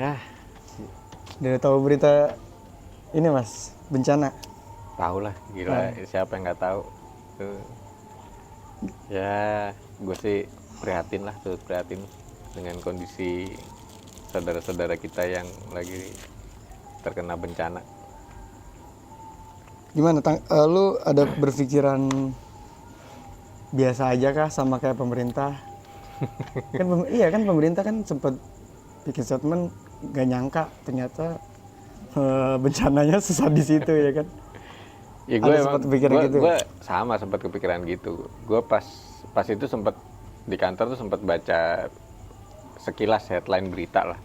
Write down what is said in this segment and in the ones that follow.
Ya, Udah tahu berita ini mas, bencana. tahu lah, gila. Siapa yang nggak tahu? Tuh. Ya, gue sih prihatin lah, tuh prihatin dengan kondisi saudara-saudara kita yang lagi terkena bencana. Gimana, lu ada berpikiran biasa aja kah sama kayak pemerintah? Kan iya kan pemerintah kan sempat bikin statement gak nyangka ternyata bencananya sesat di situ ya kan. Ya gue Ada emang, sempat pikiran gitu. gue sama sempat kepikiran gitu. Gue pas itu sempat di kantor tuh sempat baca sekilas headline berita lah,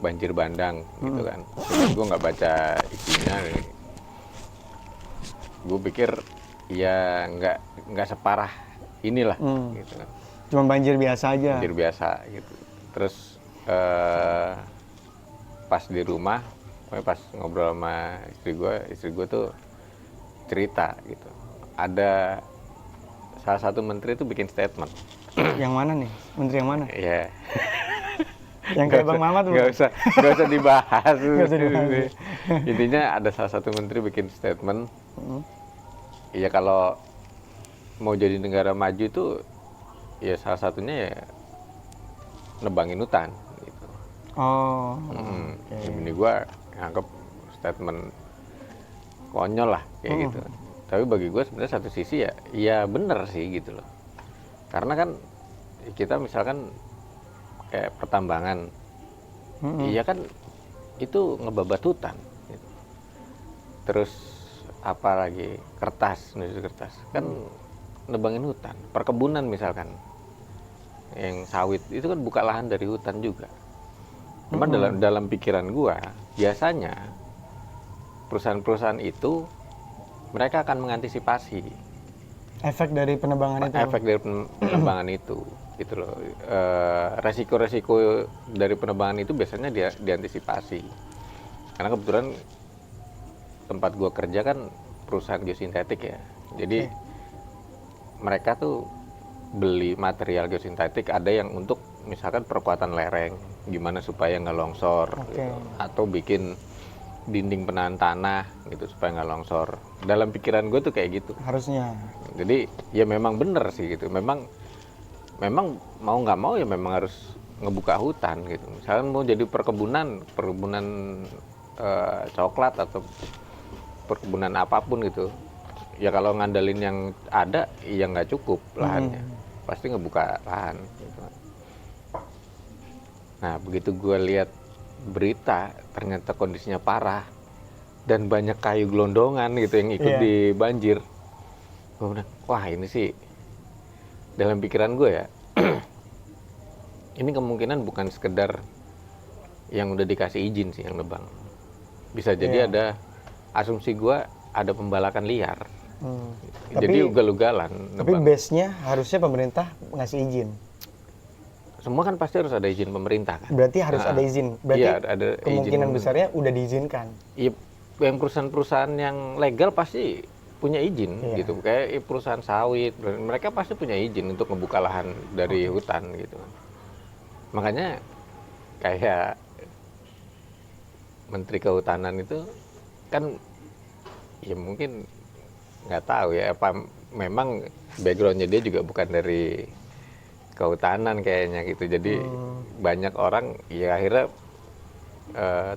banjir bandang gitu kan. Gue nggak baca isinya. Gue pikir ya nggak separah inilah gitu kan. Cuma banjir biasa aja. Banjir biasa gitu. Terus pas di rumah, pas ngobrol sama istri gue tuh cerita gitu. Ada salah satu menteri itu bikin statement. Yang mana nih? Menteri yang mana? Ya. Yang kayak Bang Mamat Nggak usah dibahas. Nggak usah dibahas. Intinya ada salah satu menteri bikin statement. Ya kalau mau jadi negara maju itu ya salah satunya ya nebangin hutan gitu. Oh. Ini gue nganggep statement konyol lah kayak gitu. Tapi bagi gue sebenarnya satu sisi ya bener sih gitu loh. Karena kan kita misalkan kayak pertambangan, iya kan itu ngebabat hutan. Gitu. Terus apa lagi industri kertas kan nebangin hutan. Perkebunan misalkan yang sawit itu kan buka lahan dari hutan juga. Cuman dalam pikiran gua biasanya perusahaan-perusahahan itu mereka akan mengantisipasi Efek dari penebangan itu gitu loh. Resiko-resiko dari penebangan itu biasanya diantisipasi. Karena kebetulan tempat gua kerja kan perusahaan geosintetik ya. Jadi mereka tuh beli material geosintetik, ada yang untuk misalkan perkuatan lereng, gimana supaya nggak longsor, gitu. Atau bikin dinding penahan tanah gitu supaya nggak longsor. Dalam pikiran gue tuh kayak gitu. Harusnya. Jadi ya memang bener sih gitu. Memang mau nggak mau ya memang harus ngebuka hutan gitu. Misalkan mau jadi perkebunan coklat atau perkebunan apapun gitu. Ya kalau ngandalin yang ada ya nggak cukup lahannya. Pasti ngebuka lahan gitu. Nah begitu gue lihat berita ternyata kondisinya parah dan banyak kayu gelondongan gitu yang ikut di banjir, gue bilang wah ini sih dalam pikiran gue ya ini kemungkinan bukan sekedar yang udah dikasih izin sih yang nebang, bisa jadi ada asumsi gue ada pembalakan liar. Jadi ugal-ugalan. Tapi base-nya harusnya pemerintah ngasih izin. Semua kan pasti harus ada izin pemerintah kan. Berarti harus ada izin. Berarti iya, ada kemungkinan izin, besarnya udah diizinkan. Iya, yang perusahaan-perusahaan yang legal pasti punya izin gitu. Kayak perusahaan sawit, mereka pasti punya izin untuk ngebuka lahan dari hutan gitu. Makanya kayak Menteri Kehutanan itu kan ya mungkin nggak tahu ya apa memang backgroundnya dia juga bukan dari kehutanan kayaknya gitu, jadi banyak orang ya akhirnya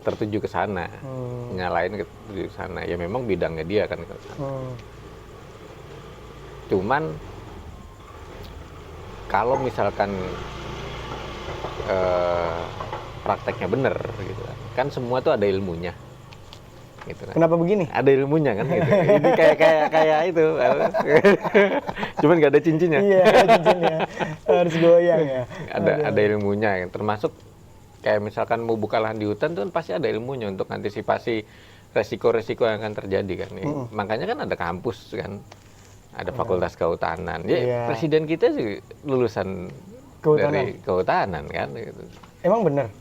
tertuju ke sana, nyalain ke sana, ya memang bidangnya dia kan ke sana. Cuman kalau misalkan prakteknya bener gitu kan semua tuh ada ilmunya gitu kan. Kenapa begini? Ada ilmunya kan gitu. Ini kayak itu. Cuman nggak ada cincinnya. Iya, cincinnya harus goyang ya. Ada ilmunya, termasuk kayak misalkan mau buka lahan di hutan tuh kan pasti ada ilmunya untuk antisipasi resiko-resiko yang akan terjadi kan. Makanya kan ada kampus kan, ada fakultas kehutanan. Ya, presiden kita sih lulusan dari kehutanan kan. Gitu. Emang bener?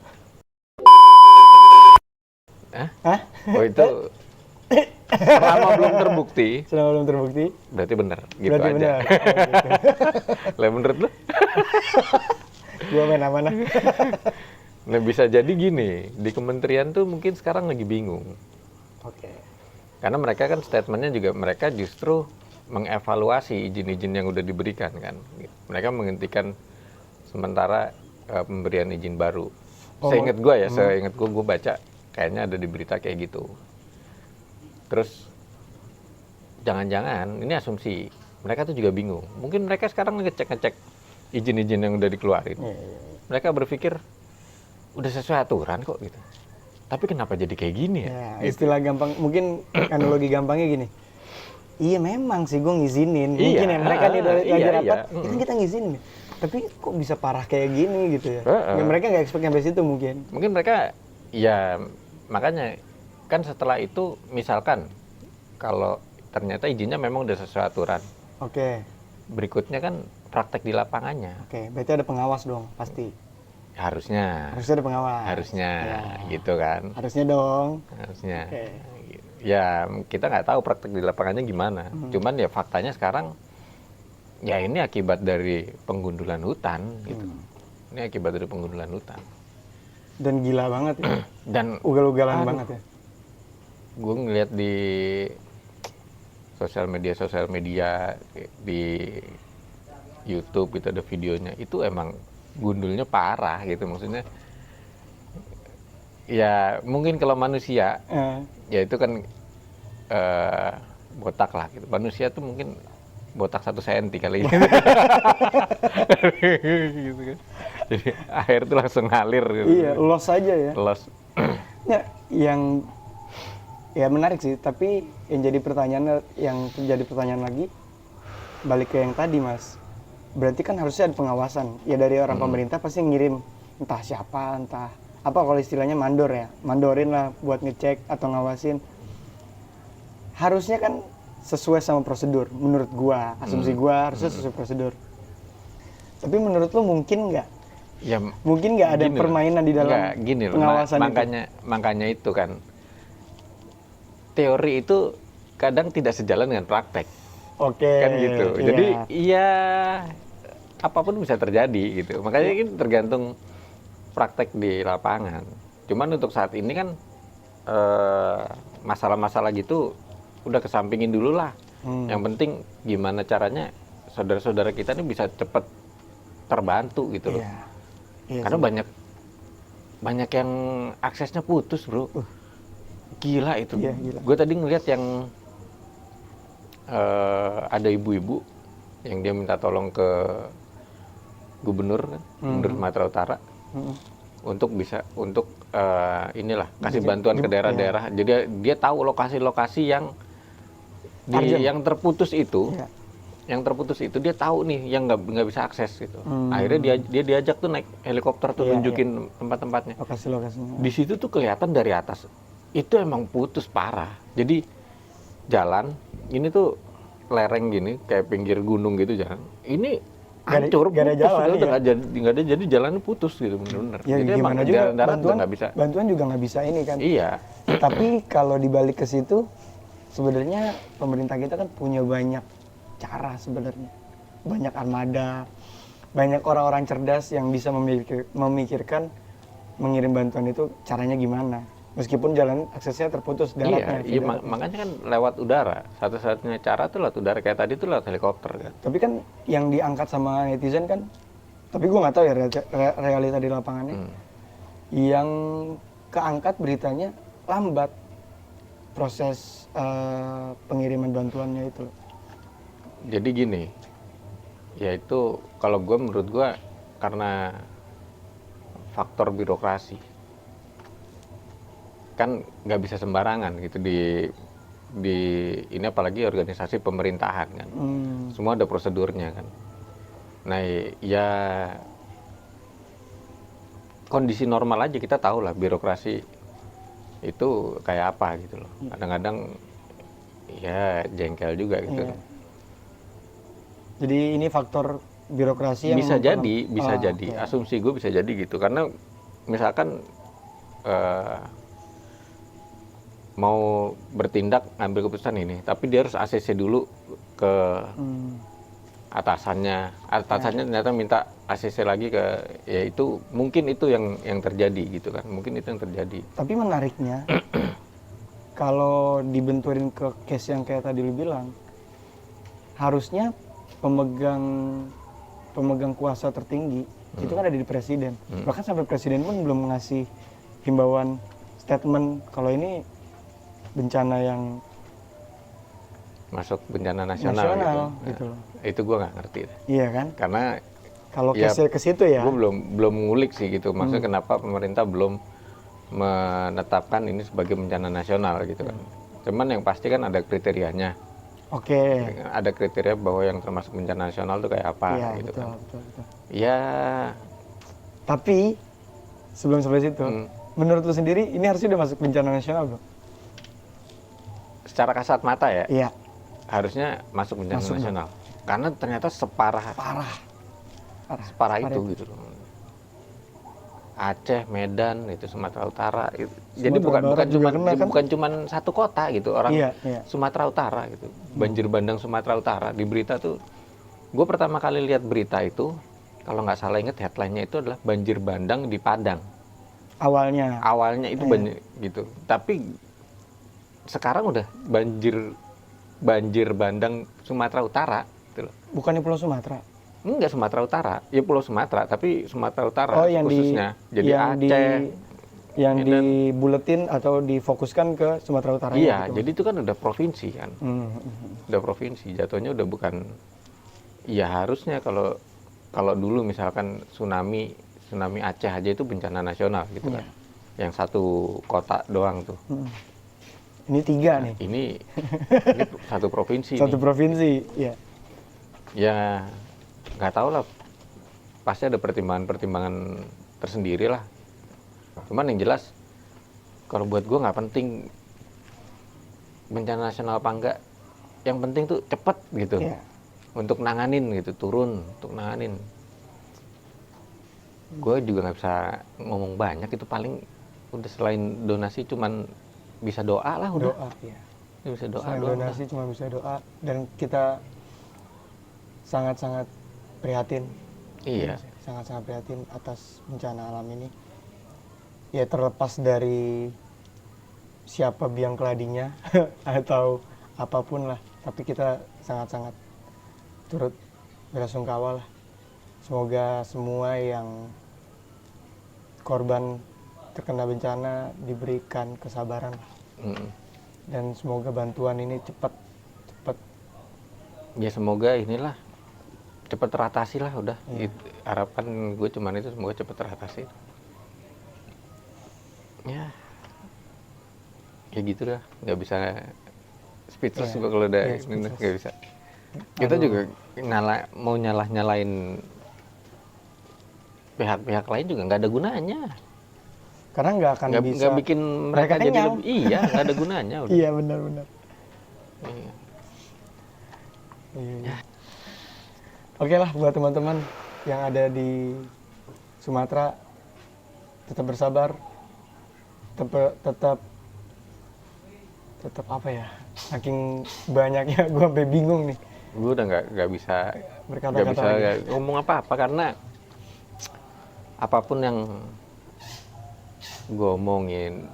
Hah? Oh itu selama belum terbukti. Berarti benar. Gitu berarti aja. Benar. Lah menurut lu? Gua main amanah. Nah bisa jadi gini, di kementerian tuh mungkin sekarang lagi bingung. Oke. Karena mereka kan statementnya juga mereka justru mengevaluasi izin-izin yang udah diberikan kan. Mereka menghentikan sementara pemberian izin baru. Oh, Seingat gue ya, seingat gue baca kayaknya ada di berita kayak gitu. Terus jangan-jangan ini asumsi mereka tuh juga bingung. Mungkin mereka sekarang ngecek izin-izin yang udah dikeluarin. Mereka berpikir udah sesuai aturan kok gitu. Tapi kenapa jadi kayak gini ya? Ya, istilah gampang, mungkin analogi gampangnya gini. Iya memang sih gue ngizinin. Mungkin ya mereka nih lagi rapat, ya kan kita ngizinin. Tapi kok bisa parah kayak gini gitu ya? Ya mereka nggak expect sampai situ mungkin. Mungkin mereka, ya makanya kan setelah itu misalkan kalau ternyata izinnya memang udah sesuai aturan. Oke. Berikutnya kan praktek di lapangannya. Oke, berarti ada pengawas dong, pasti. Harusnya Harusnya ada pengawas. Harusnya, gitu kan. Harusnya dong. Harusnya. Oke. Ya kita nggak tahu praktek di lapangannya gimana. Cuman ya faktanya sekarang, ya ini akibat dari penggundulan hutan gitu. Ini akibat dari penggundulan hutan. Dan gila banget ya. Dan ugal-ugalan banget ya. Gue ngeliat di sosial media di YouTube gitu ada videonya, itu emang gundulnya parah gitu, maksudnya ya mungkin kalau manusia ya itu kan botak lah gitu, manusia tuh mungkin botak 1 senti kali gitu. Gitu kan. Jadi air tuh langsung ngalir gitu. Iya, los aja ya. Los. Ya, yang ya menarik sih, tapi yang jadi pertanyaan lagi balik ke yang tadi Mas. Berarti kan harusnya ada pengawasan. Ya dari orang pemerintah pasti ngirim entah siapa, entah apa kalau istilahnya mandor ya. Mandorin lah buat ngecek atau ngawasin. Harusnya kan sesuai sama prosedur menurut gua, asumsi gua harusnya sesuai prosedur. Tapi menurut lo mungkin nggak? Ya, mungkin nggak ada permainan di dalam pengawasan makanya itu kan teori itu kadang tidak sejalan dengan praktek. Oke. Kan gitu. Iya. Jadi ya apapun bisa terjadi gitu. Makanya ini tergantung praktek di lapangan. Cuman untuk saat ini kan masalah-masalah gitu udah kesampingin dulu lah. Yang penting gimana caranya saudara-saudara kita ini bisa cepat terbantu gitu loh. Iya, karena banyak yang aksesnya putus, bro. Gila itu. Iya, gila. Gue tadi ngeliat yang ada ibu-ibu yang dia minta tolong ke gubernur kan, gubernur Sumatera Utara, untuk inilah kasih bantuan ke daerah-daerah. Jadi dia tahu lokasi-lokasi yang terputus itu. Yang terputus itu dia tahu nih yang nggak bisa akses gitu. Akhirnya dia diajak tuh naik helikopter tuh nunjukin tempat-tempatnya. Lokasi-lokasinya. Di situ tuh kelihatan dari atas itu emang putus parah. Jadi jalan ini tuh lereng gini kayak pinggir gunung gitu jalan. Ini hancur, gak ada jalan. Nggak ada, jadi jalannya putus gitu bener-bener. Ya, jadi gimana juga bantuan juga nggak bisa ini kan. Iya. Tapi kalau dibalik ke situ sebenarnya pemerintah kita kan punya banyak cara sebenarnya, banyak armada, banyak orang-orang cerdas yang bisa memikirkan mengirim bantuan itu caranya gimana, meskipun jalan aksesnya terputus daratnya. Iya, makanya kan lewat udara, satu-satunya cara tuh lewat udara, kayak tadi tuh lewat helikopter kan. Tapi kan yang diangkat sama netizen kan, tapi gue nggak tahu ya realita di lapangannya, yang keangkat beritanya lambat proses pengiriman bantuannya itu. Jadi gini, yaitu kalau menurut gue karena faktor birokrasi, kan nggak bisa sembarangan gitu di ini, apalagi organisasi pemerintahan kan, semua ada prosedurnya kan. Nah ya kondisi normal aja kita tahu lah birokrasi itu kayak apa gitu loh. Kadang-kadang ya jengkel juga gitu. Iya. Jadi ini faktor birokrasi yang bisa jadi. Okay. Asumsi gue bisa jadi gitu, karena misalkan mau bertindak ngambil keputusan ini, tapi dia harus ACC dulu ke atasannya ternyata minta ACC lagi ke, ya itu mungkin itu yang terjadi gitu kan, mungkin itu yang terjadi. Tapi menariknya kalau dibenturin ke case yang kayak tadi lu bilang, harusnya pemegang kuasa tertinggi itu kan ada di presiden. Bahkan sampai presiden pun belum ngasih himbauan statement kalau ini bencana yang masuk bencana nasional gitu loh. Itu gue nggak ngerti. Iya kan? Karena kalau ya, case ke situ ya. gue belum ngulik sih gitu. Maksudnya kenapa pemerintah belum menetapkan ini sebagai bencana nasional gitu kan. Cuman yang pasti kan ada kriterianya. Oke. Ada kriteria bahwa yang termasuk bencana nasional itu kayak apa Iya, gitu betul, kan. betul. Ya. Tapi sebelum sampai situ, menurut lu sendiri ini harusnya udah masuk bencana nasional belum? Secara kasat mata ya. Iya. Harusnya masuk bencana nasional. Karena ternyata separah itu gitu loh. Aceh, Medan, itu Sumatera Utara. Jadi bukan cuma satu kota gitu orang Sumatera Utara gitu. Banjir bandang Sumatera Utara di berita tuh. Gue pertama kali lihat berita itu, kalau nggak salah inget headline-nya itu adalah banjir bandang di Padang. Awalnya itu banjir gitu. Tapi sekarang udah banjir bandang Sumatera Utara gitu loh. Bukannya Pulau Sumatera? Enggak, Sumatera Utara. Ya Pulau Sumatera, tapi Sumatera Utara khususnya. Jadi Aceh. Yang dibuletin atau difokuskan ke Sumatera Utara. Iya, gitu. Jadi itu kan udah provinsi kan. Udah provinsi, jatuhnya udah bukan. Ya harusnya kalau dulu misalkan tsunami Aceh aja itu bencana nasional gitu kan. Yang satu kota doang tuh. Ini 3 nih. Ini satu provinsi. Provinsi, iya. Ya nggak tahu lah, pasti ada pertimbangan tersendiri lah. Cuman yang jelas kalau buat gue nggak penting bencana nasional apa enggak, yang penting tuh cepet gitu untuk nanganin gitu, turun untuk nanganin. Gue juga nggak bisa ngomong banyak, itu paling udah selain donasi cuman bisa doa lah udah. Doa, ya. Bisa doa. Selain donasi cuma bisa doa, dan kita sangat-sangat prihatin. Iya. Sangat-sangat prihatin atas bencana alam ini. Ya terlepas dari siapa biang keladinya atau apapun lah, tapi kita sangat-sangat turut belasungkawa lah. Semoga semua yang korban terkena bencana diberikan kesabaran. Dan semoga bantuan ini cepat. Ya semoga inilah cepat teratasi lah udah. Harapan gue cuman itu, semoga cepat teratasi. Ya gitu dah, nggak bisa speechless gue kalau udah nggak bisa. Kita juga mau nyalahin pihak-pihak lain juga nggak ada gunanya. Karena nggak akan bisa. Nggak bikin mereka jadi lebih. Iya, nggak ada gunanya. Udah. Iya benar. Iya. Oke lah, buat teman-teman yang ada di Sumatera, tetap bersabar, tetap apa ya, saking banyaknya gue sampai bingung nih. Gue udah nggak bisa berkata-kata ngomong apa-apa, karena apapun yang gue omongin,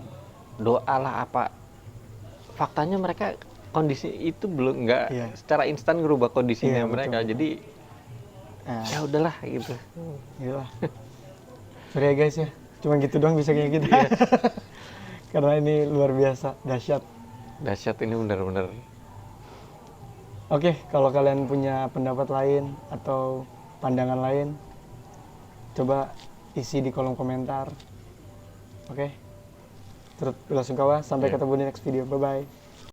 doalah apa, faktanya mereka kondisi itu belum secara instan ngerubah kondisinya mereka, betul. Jadi ya udahlah gitu. Iyalah. Sorry ya guys ya, cuma gitu doang bisa kayak gitu. Karena ini luar biasa, dahsyat ini benar-benar. Oke, kalau kalian punya pendapat lain atau pandangan lain, coba isi di kolom komentar. Oke, turut belasungkawa, sampai ketemu di next video, bye bye.